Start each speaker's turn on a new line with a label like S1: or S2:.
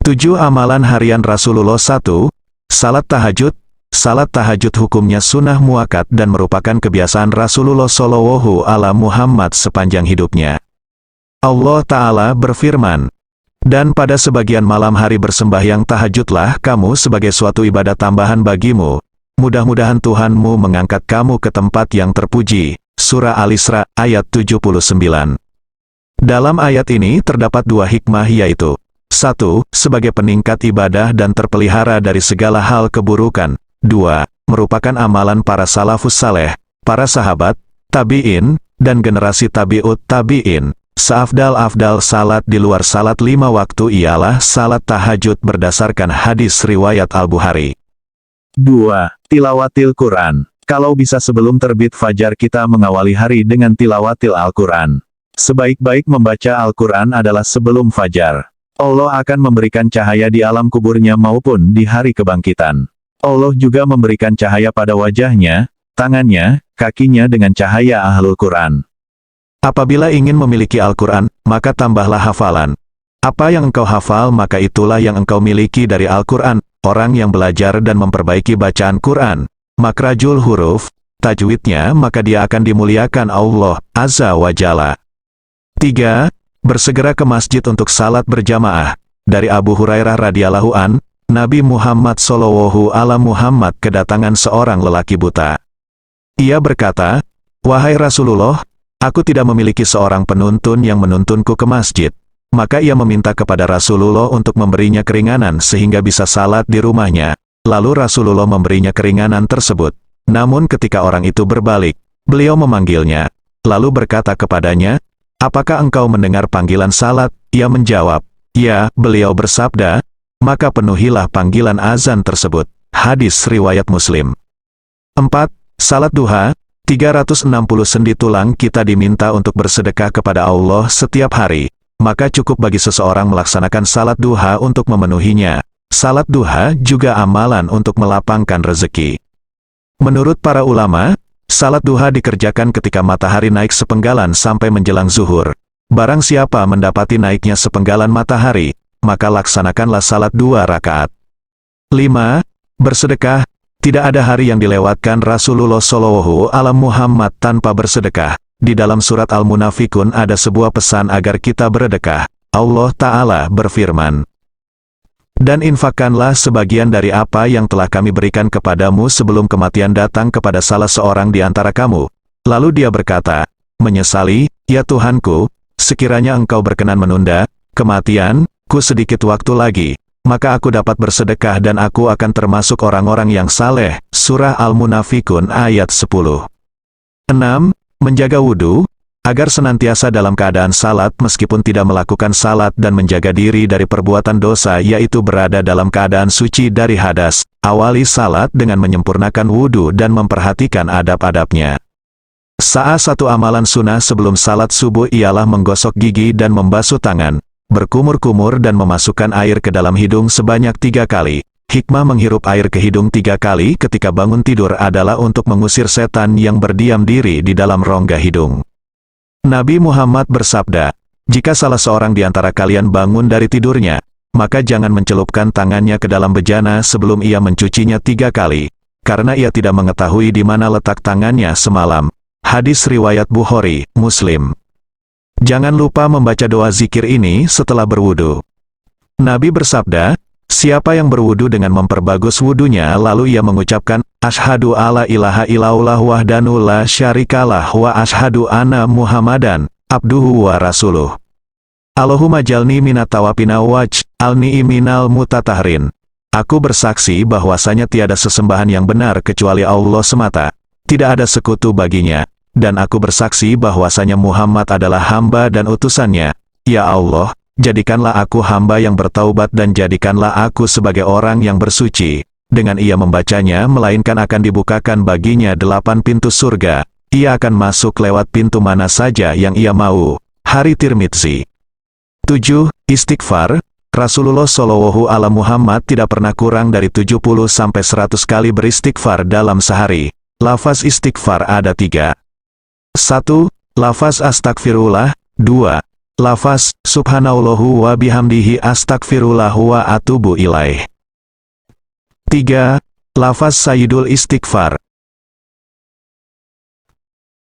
S1: 7 Amalan harian Rasulullah. 1. Salat tahajud. Salat tahajud hukumnya sunnah muakkad dan merupakan kebiasaan Rasulullah Shallallahu Alaihi Muhammad sepanjang hidupnya. Allah Ta'ala berfirman, "Dan pada sebagian malam hari bersembahyang tahajudlah kamu sebagai suatu ibadah tambahan bagimu. Mudah-mudahan Tuhanmu mengangkat kamu ke tempat yang terpuji." Surah Al-Isra, ayat 79. Dalam ayat ini terdapat 2 hikmah, yaitu 1. Sebagai peningkat ibadah dan terpelihara dari segala hal keburukan. 2. Merupakan amalan para salafus saleh, para sahabat, tabi'in, dan generasi tabi'ut tabi'in. Seafdal-afdal salat di luar salat 5 waktu ialah salat tahajud berdasarkan hadis riwayat Al-Bukhari. 2. Tilawatil Quran. Kalau bisa sebelum terbit fajar kita mengawali hari dengan tilawatil Al-Quran. Sebaik-baik membaca Al-Quran adalah sebelum fajar. Allah akan memberikan cahaya di alam kuburnya maupun di hari kebangkitan. Allah juga memberikan cahaya pada wajahnya, tangannya, kakinya dengan cahaya Ahlul Quran. Apabila ingin memiliki Al-Quran, maka tambahlah hafalan. Apa yang engkau hafal maka itulah yang engkau miliki dari Al-Quran. Orang yang belajar dan memperbaiki bacaan Quran, makrajul huruf, tajwidnya, maka dia akan dimuliakan Allah Azza wa Jalla. 3. Bersegera ke masjid untuk salat berjamaah. Dari Abu Hurairah radhiyallahu an, Nabi Muhammad Shallallahu Alaihi Muhammad kedatangan seorang lelaki buta. Ia berkata, "Wahai Rasulullah, aku tidak memiliki seorang penuntun yang menuntunku ke masjid." Maka ia meminta kepada Rasulullah untuk memberinya keringanan sehingga bisa salat di rumahnya. Lalu Rasulullah memberinya keringanan tersebut. Namun ketika orang itu berbalik, beliau memanggilnya, lalu berkata kepadanya, "Apakah engkau mendengar panggilan salat?" Ia menjawab, "Ya." Beliau bersabda, "Maka penuhilah panggilan azan tersebut." Hadis riwayat Muslim. 4. Salat duha. 360 sendi tulang kita diminta untuk bersedekah kepada Allah setiap hari. Maka cukup bagi seseorang melaksanakan salat duha untuk memenuhinya. Salat duha juga amalan untuk melapangkan rezeki. Menurut para ulama, salat duha dikerjakan ketika matahari naik sepenggalan sampai menjelang zuhur. Barang siapa mendapati naiknya sepenggalan matahari, maka laksanakanlah salat 2 rakaat. 5. Bersedekah. Tidak ada hari yang dilewatkan Rasulullah Shallallahu Alaihi Muhammad tanpa bersedekah. Di dalam surat Al-Munafikun ada sebuah pesan agar kita bersedekah. Allah Ta'ala berfirman, "Dan infakkanlah sebagian dari apa yang telah kami berikan kepadamu sebelum kematian datang kepada salah seorang di antara kamu." Lalu dia berkata, "Menyesali, ya Tuhanku, sekiranya engkau berkenan menunda kematianku sedikit waktu lagi, maka aku dapat bersedekah dan aku akan termasuk orang-orang yang saleh." Surah Al-Munafikun ayat 10. 6. Menjaga wudhu. Agar senantiasa dalam keadaan salat meskipun tidak melakukan salat dan menjaga diri dari perbuatan dosa, yaitu berada dalam keadaan suci dari hadas. Awali salat dengan menyempurnakan wudhu dan memperhatikan adab-adabnya. Salah satu amalan sunnah sebelum salat subuh ialah menggosok gigi dan membasuh tangan, berkumur-kumur dan memasukkan air ke dalam hidung sebanyak 3 kali. Hikmah menghirup air ke hidung 3 kali ketika bangun tidur adalah untuk mengusir setan yang berdiam diri di dalam rongga hidung. Nabi Muhammad bersabda, "Jika salah seorang di antara kalian bangun dari tidurnya, maka jangan mencelupkan tangannya ke dalam bejana sebelum ia mencucinya 3 kali, karena ia tidak mengetahui di mana letak tangannya semalam." Hadis riwayat Bukhari, Muslim. Jangan lupa membaca doa zikir ini setelah berwudu. Nabi bersabda, "Siapa yang berwudu dengan memperbagus wudunya lalu ia mengucapkan, Asyhadu alla ilaha illallah wahdahu la syarikalah wa asyhadu anna Muhammadan abduhu wa rasuluh. Allahumma jalni minat tawapina alni minal mutatahrin." Aku bersaksi bahwasanya tiada sesembahan yang benar kecuali Allah semata. Tidak ada sekutu baginya. Dan aku bersaksi bahwasanya Muhammad adalah hamba dan utusannya. Ya Allah, jadikanlah aku hamba yang bertaubat dan jadikanlah aku sebagai orang yang bersuci. Dengan ia membacanya melainkan akan dibukakan baginya 8 pintu surga. Ia akan masuk lewat pintu mana saja yang ia mau. Hari Tirmidzi. 7. Istighfar. Rasulullah Shallallahu Alaihi Muhammad tidak pernah kurang dari 70-100 kali beristighfar dalam sehari. Lafaz istighfar ada 3. 1. Lafaz astagfirullah. 2. Lafaz, subhanallahu wa bihamdihi astagfirullah wa atubu ilaih. 3. Lafaz Sayyidul Istighfar,